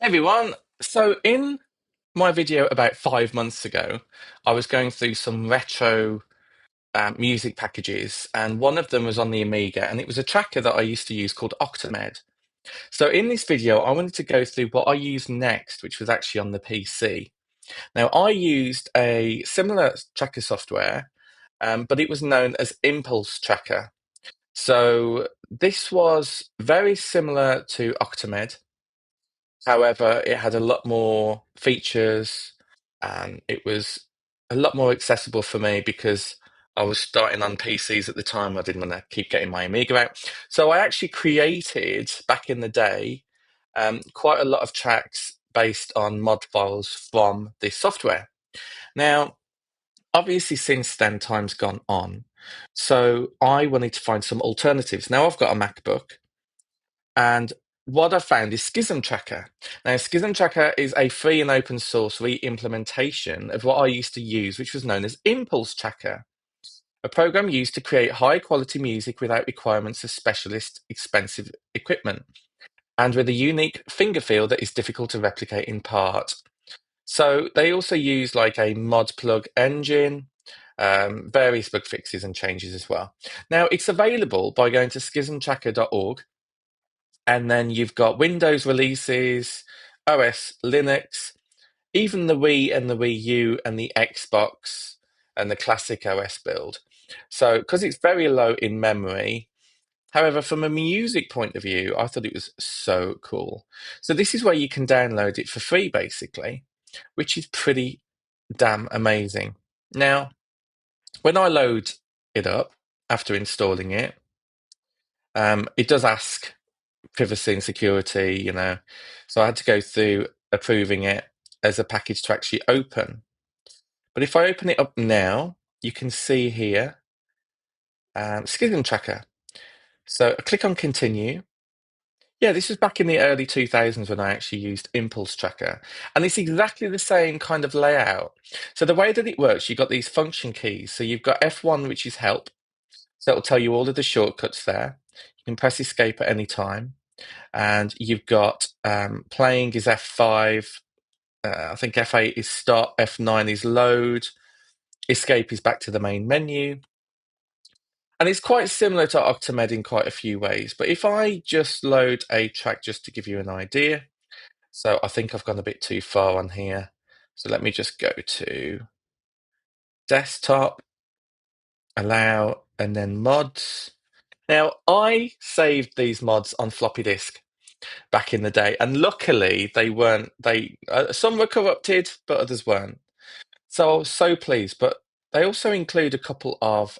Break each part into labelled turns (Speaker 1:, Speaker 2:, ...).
Speaker 1: Hey everyone. So in my video about 5 months ago, I was going through some retro music packages, and one of them was on the Amiga, and it was a tracker that I used to use called Octamed. So in this video, I wanted to go through what I used next, which was actually on the PC. Now, I used a similar tracker software, but it was known as Impulse Tracker. So this was very similar to Octamed. However, it had a lot more features and it was a lot more accessible for me because I was starting on PCs at the time. I didn't want to keep getting my Amiga out. So I actually created back in the day quite a lot of tracks based on mod files from this software. Now, obviously, since then, time's gone on. So I wanted to find some alternatives. Now I've got a MacBook. And what I found is Schism Tracker. Now, Schism Tracker is a free and open source re-implementation of what I used to use, which was known as Impulse Tracker, a program used to create high quality music without requirements of specialist, expensive equipment, and with a unique finger feel that is difficult to replicate in part. So they also use like a mod plug engine, various bug fixes and changes as well. Now, it's available by going to schismtracker.org. And then you've got Windows releases, OS, Linux, even the Wii and the Wii U and the Xbox and the classic OS build. So, because it's very low in memory, however, from a music point of view, I thought it was so cool. So, this is where you can download it for free, basically, which is pretty damn amazing. Now, when I load it up after installing it, it does ask privacy and security, So I had to go through approving it as a package to actually open. But if I open it up now, you can see here Schism Tracker. So I click on continue. Yeah, this was back in the early 2000s when I actually used Impulse Tracker. And it's exactly the same kind of layout. So the way that it works, you've got these function keys. So you've got F1, which is help. So it'll tell you all of the shortcuts there. You can press escape at any time. And you've got playing is F5. I think F8 is start, F9 is load, escape is back to the main menu. And it's quite similar to Octamed in quite a few ways. But if I just load a track just to give you an idea, so I think I've gone a bit too far on here. So let me just go to desktop, allow, and then mods. Now, I saved these mods on floppy disk back in the day, and luckily they weren't. Some were corrupted, but others weren't. So I was so pleased. But they also include a couple of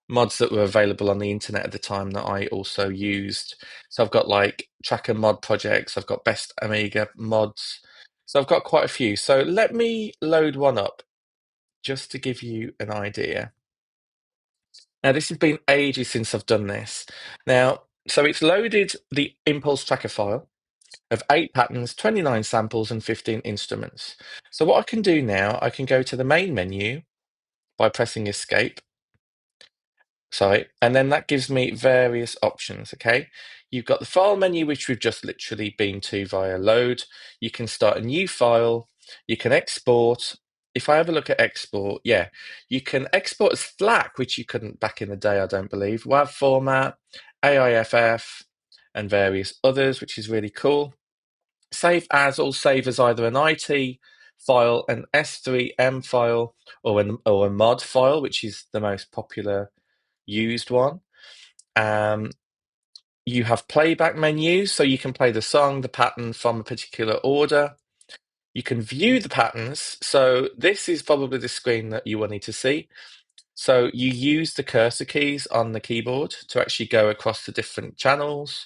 Speaker 1: mods that were available on the internet at the time that I also used. So I've got like tracker mod projects. I've got best Amiga mods. So I've got quite a few. So let me load one up just to give you an idea. Now, this has been ages since I've done this. Now, so it's loaded the Impulse Tracker file of 8 patterns, 29 samples, and 15 instruments. So what I can do now, I can go to the main menu by pressing escape. Sorry, and then that gives me various options, okay? You've got the file menu, which we've just literally been to via load. You can start a new file. You can export. If I have a look at export, yeah, you can export as FLAC, which you couldn't back in the day, I don't believe. WAV format, AIFF, and various others, which is really cool. Save as or save as either an IT file, an S3M file, or a mod file, which is the most popular used one. You have playback menus, so you can play the song, the pattern from a particular order. You can view the patterns. So this is probably the screen that you will need to see. So you use the cursor keys on the keyboard to actually go across the different channels.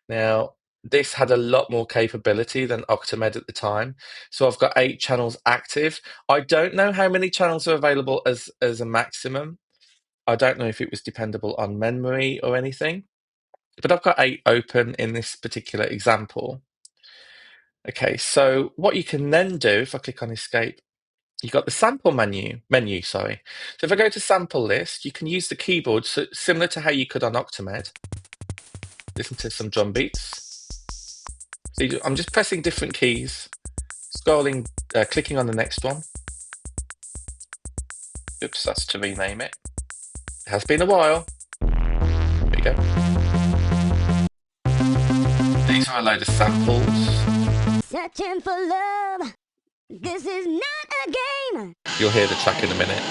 Speaker 1: Now, this had a lot more capability than Octamed at the time. So I've got 8 channels active. I don't know how many channels are available as a maximum. I don't know if it was dependable on memory or anything, but I've got 8 open in this particular example. Okay, so what you can then do, if I click on escape, you've got the sample menu, sorry. So if I go to sample list, you can use the keyboard similar to how you could on Octamed. Listen to some drum beats. I'm just pressing different keys, scrolling, clicking on the next one. Oops, that's to rename it. It has been a while. There we go. These are a load of samples.
Speaker 2: Searching for love. This is not a game.
Speaker 1: You'll hear the track in a minute.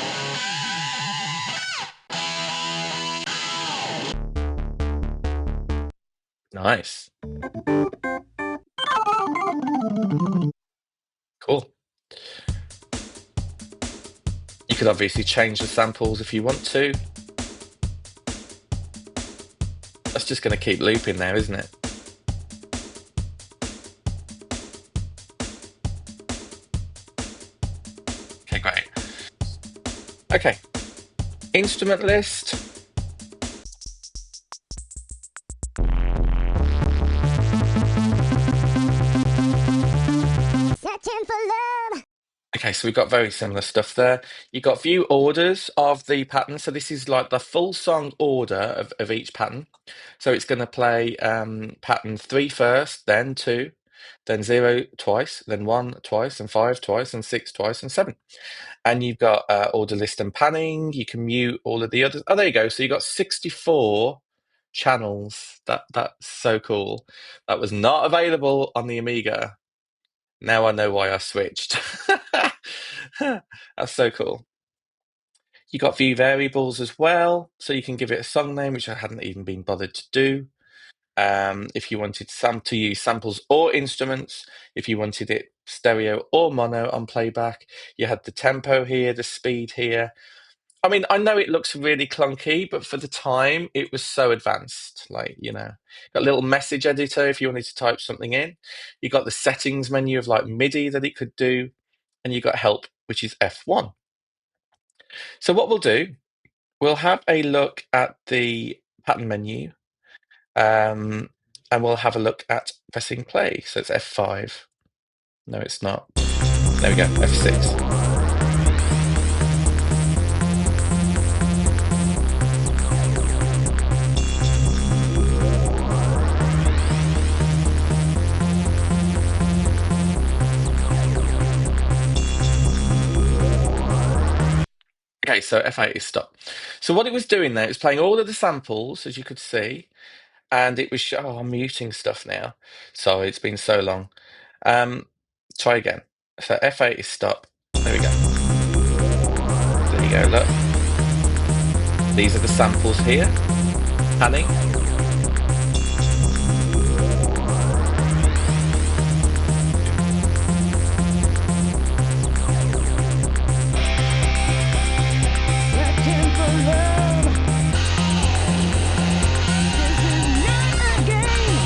Speaker 1: Nice. Cool. You could obviously change the samples if you want to. That's just going to keep looping there, isn't it? Okay, great. Okay. Instrument list.
Speaker 2: Searching for love.
Speaker 1: Okay, so we've got very similar stuff there. You've got view orders of the pattern. So this is like the full song order of each pattern. So it's going to play pattern 3 first, then 2, then 0 twice, then 1 twice, and 5 twice, and 6 twice, and 7. And you've got order list and panning. You can mute all of the others. Oh, there you go. So you've got 64 channels. That's so cool. That was not available on the Amiga. Now I know why I switched. That's so cool. You got view variables as well, so you can give it a song name, which I hadn't even been bothered to do. If you wanted to use samples or instruments, if you wanted it stereo or mono on playback, you had the tempo here, the speed here. I mean, I know it looks really clunky, but for the time, it was so advanced. Like, got a little message editor if you wanted to type something in. You got the settings menu of like MIDI that it could do, and you got help, which is F1. So what we'll do, we'll have a look at the pattern menu, and we'll have a look at pressing play. So it's F5. No, it's not. There we go, F6. Okay, so F8 is stop. So what it was doing there, it was playing all of the samples, as you could see, and it was, I'm muting stuff now. Sorry, it's been so long. Try again. So F8 is stop. There we go. There you go, look. These are the samples here. Panning.
Speaker 2: Searching for love. This is not a game.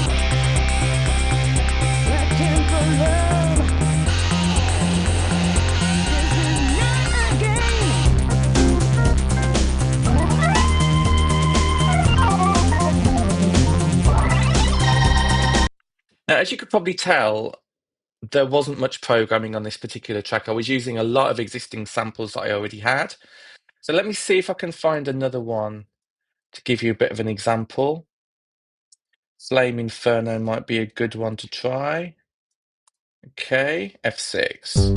Speaker 2: Searching for love. This is not a game.
Speaker 1: Now, as you could probably tell, there wasn't much programming on this particular track. I was using a lot of existing samples that I already had. So let me see if I can find another one to give you a bit of an example. Flame Inferno might be a good one to try. Okay, F6.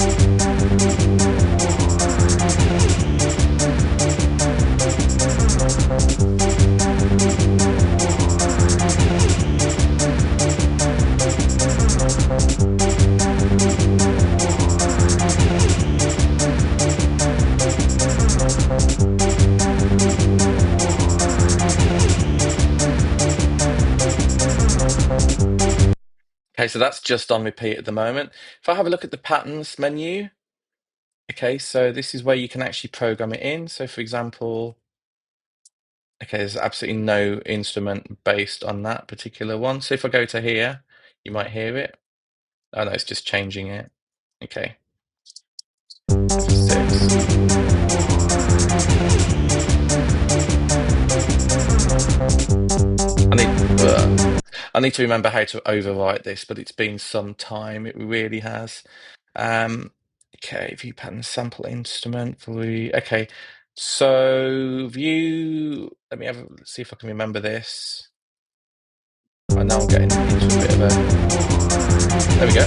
Speaker 1: Okay, so that's just on repeat at the moment. If I have a look at the patterns menu, okay, so this is where you can actually program it in. So for example, okay, there's absolutely no instrument based on that particular one. So if I go to here, you might hear it. Oh no, it's just changing it. Okay. F6. I need to remember how to overwrite this, but it's been some time. It really has. Okay, view pattern sample instrument. Okay, so view. Let me see if I can remember this. I know I'm getting into a bit of a There we go.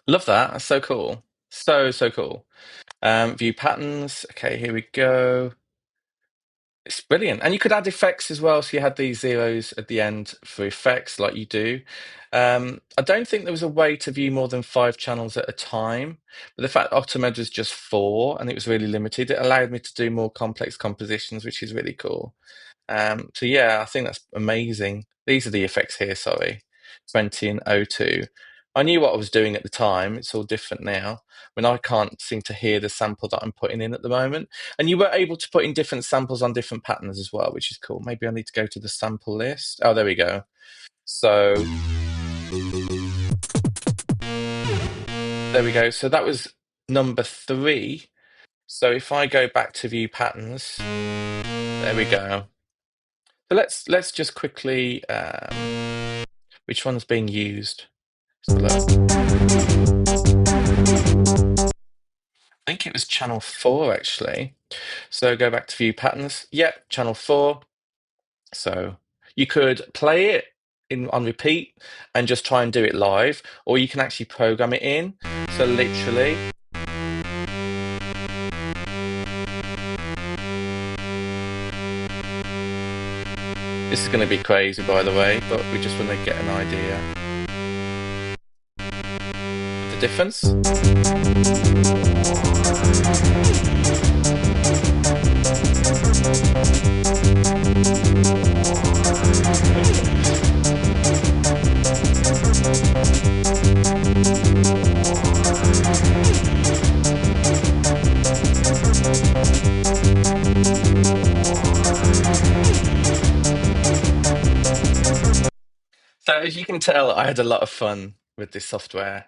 Speaker 1: Love that. That's so cool. So cool. View patterns. Okay, here we go. It's brilliant. And you could add effects as well. So you had these zeros at the end for effects like you do. I don't think there was a way to view more than 5 channels at a time. But the fact that Optimed was just 4 and it was really limited, it allowed me to do more complex compositions, which is really cool. So yeah, I think that's amazing. These are the effects here, sorry. 20 and O2. I knew what I was doing at the time. It's all different now. When I can't seem to hear the sample that I'm putting in at the moment. And you were able to put in different samples on different patterns as well, which is cool. Maybe I need to go to the sample list. Oh, there we go. So there we go. So that was number 3. So if I go back to view patterns, there we go. So let's just quickly which one's being used? I think it was channel 4 actually. So go back to view patterns. Yep, channel 4. So you could play it on repeat and just try and do it live, or you can actually program it in. So literally, this is going to be crazy by the way, but we just want to get an idea of the difference. So as you can tell, I had a lot of fun with this software.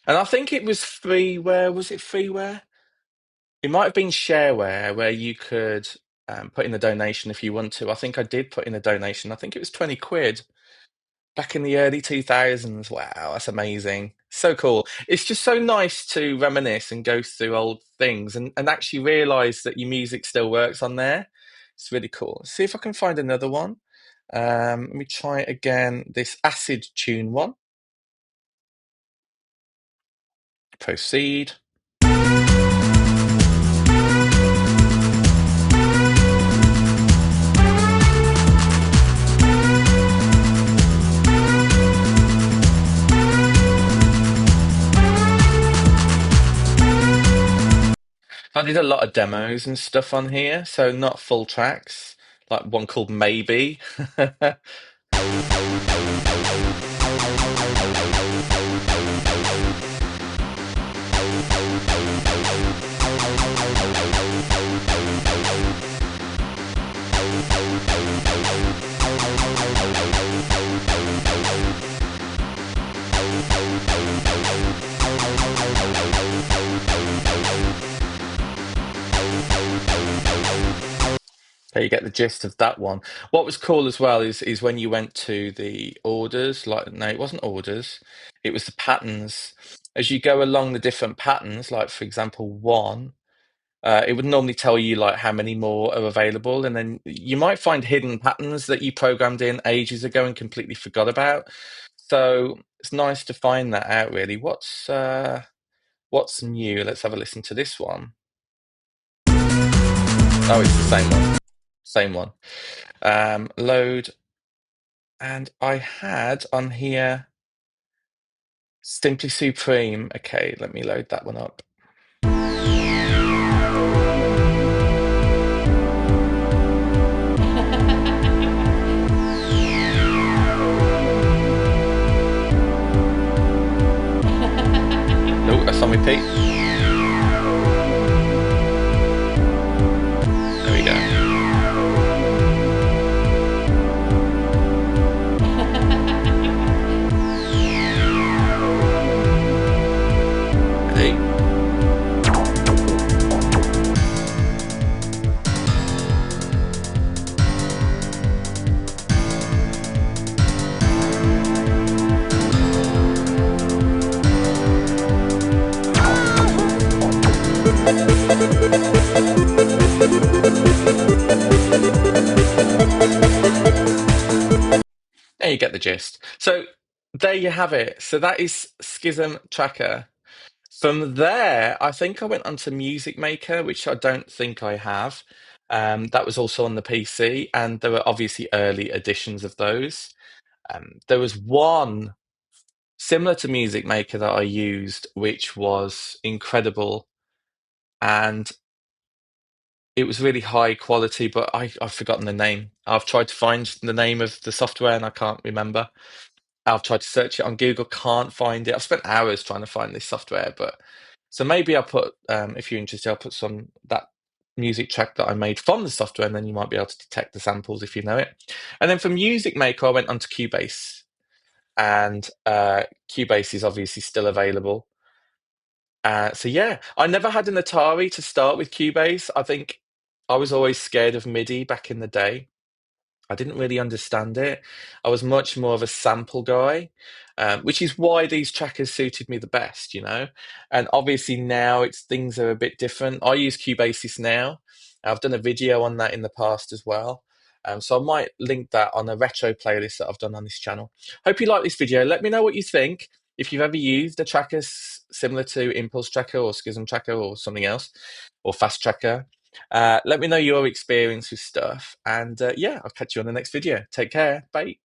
Speaker 1: And I think it was freeware. Was it freeware? It might have been shareware where you could put in a donation if you want to. I think I did put in a donation. I think it was 20 quid back in the early 2000s. Wow, that's amazing. So cool. It's just so nice to reminisce and go through old things and actually realize that your music still works on there. It's really cool. See if I can find another one. Let me try it again. This acid tune one. Proceed. I did a lot of demos and stuff on here, so not full tracks, like one called Maybe. So you get the gist of that one. What was cool as well is when you went to the orders, like no, it wasn't orders, it was the patterns. As you go along the different patterns, like for example, 1, it would normally tell you like how many more are available, and then you might find hidden patterns that you programmed in ages ago and completely forgot about. So it's nice to find that out. Really, what's new? Let's have a listen to this one. Oh, it's the same one. Same one. Load, and I had on here Stinky Supreme. Okay, let me load that one up. you get the gist. So there you have it. So that is Schism Tracker. From there, I think I went on to Music Maker, which I don't think I have. That was also on the PC, and there were obviously early editions of those. There was one similar to Music Maker that I used, which was incredible, and it was really high quality, but I've forgotten the name. I've tried to find the name of the software and I can't remember. I've tried to search it on Google, can't find it. I've spent hours trying to find this software, but so maybe I'll put, if you're interested, I'll put some that music track that I made from the software, and then you might be able to detect the samples if you know it. And then for Music Maker, I went onto Cubase, and Cubase is obviously still available. So yeah, I never had an Atari to start with Cubase. I think I was always scared of MIDI back in the day. I didn't really understand it. I was much more of a sample guy, which is why these trackers suited me the best, you know. And obviously now it's things are a bit different. I use Cubasis now. I've done a video on that in the past as well. So I might link that on a retro playlist that I've done on this channel. Hope you like this video. Let me know what you think. If you've ever used a tracker similar to Impulse Tracker or Schism Tracker or something else, or Fast Tracker, let me know your experience with stuff. And yeah, I'll catch you on the next video. Take care. Bye.